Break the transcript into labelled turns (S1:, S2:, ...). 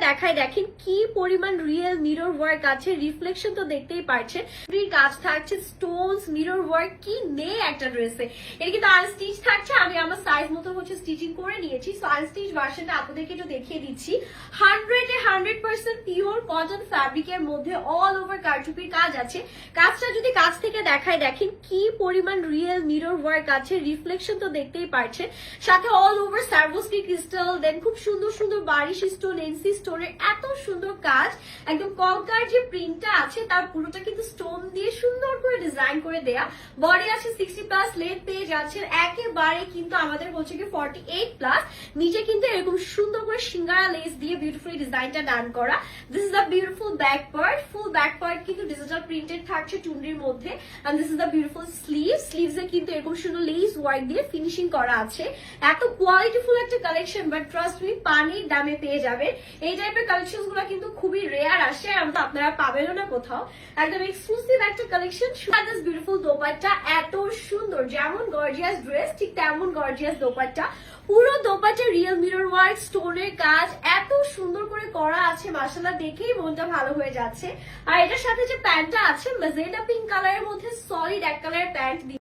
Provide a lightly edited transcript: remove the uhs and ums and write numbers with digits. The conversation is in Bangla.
S1: দেখায় দেখেন কি পরিমাণ রিয়েল মিরর ওয়ার্ক আছে, রিফ্লেকশন তো দেখতেই পারছেন। কাজ থাকছে, স্টোনস, মিরর ওয়ার্ক কি নেই একটা ড্রেসে। এটা কিন্তু আনস্টিচ থাকছে, আমি আমার সাইজ মতো স্টিচিং করে নিয়েছি। সো আনস্টিচ ভার্সনটা আপনাদেরকে একটু দেখিয়ে দিচ্ছি। 100% পিওর কটন ফ্যাব্রিকের মধ্যে অল ওভার কারচুপির কাজ আছে। কাজটা যদি কাছ থেকে দেখায় দেখেন কি পরিমাণ রিয়েল মিরর ওয়ার্ক আছে, রিফ্লেকশন তো দেখতেই পারছেন। সাথে অল ওভার সার্ভোস্কি ক্রিস্টাল, দেন খুব সুন্দর সুন্দর বারিশ স্টোন, এনসি স্টোনের এত সুন্দর কাজ। একদম কঙ্কার যে প্রিন্টটা আছে তার পুরোটা কিন্তু স্টোন দিয়ে সুন্দর করে ডিজাইন করে দেয়া। বডি আছে 60+, লেন্থ পেয়ে যাচ্ছেন একেবারে কিন্তু আমাদের হচ্ছে কি 48+। নিচে কিন্তু এরকম সুন্দর করে সিঙ্গারা লেস দিয়ে বিউটিফুলি ডিজাইনটা ডান করা। This is the beautiful back part. Full back part কিন্তু ডিজিটাল প্রিন্টেড থাকছে টুনরির মধ্যে। And this is the beautiful sleeves এ কিন্তু এরকম সুন্দর লেস ওয়ার্ক দিয়ে ফিনিশিং করা আছে। এত কোয়ালিটিফুল একটা কালেকশন, বাট ট্রাস্ট মি পানির দামে পেয়ে যাবেন। এই টাইপের কালেকশন গুলো কিন্তু খুবই রেয়ার আসে, আপনারা পাবেনও না কোথাও। একদম এক্সক্লুসিভ একটা কালেকশন। দিস বিউটিফুল দোপাট্টা এত সুন্দর, যেমন গর্জিয়াস ড্রেস ঠিক তেমন গর্জিয়াস দোপাট্টা। পুরো দোপাট্টা রিয়েল মিরর ওয়ার্ক, স্টোনের কাজ এত সুন্দর করে করা আছে, মাশাআল্লাহ দেখেই মনটা ভালো হয়ে যাচ্ছে। আর এটার সাথে যে প্যান্টটা আছে ম্যাজেন্টা পিঙ্ক কালারের মধ্যে সলিড এক কালারের প্যান্ট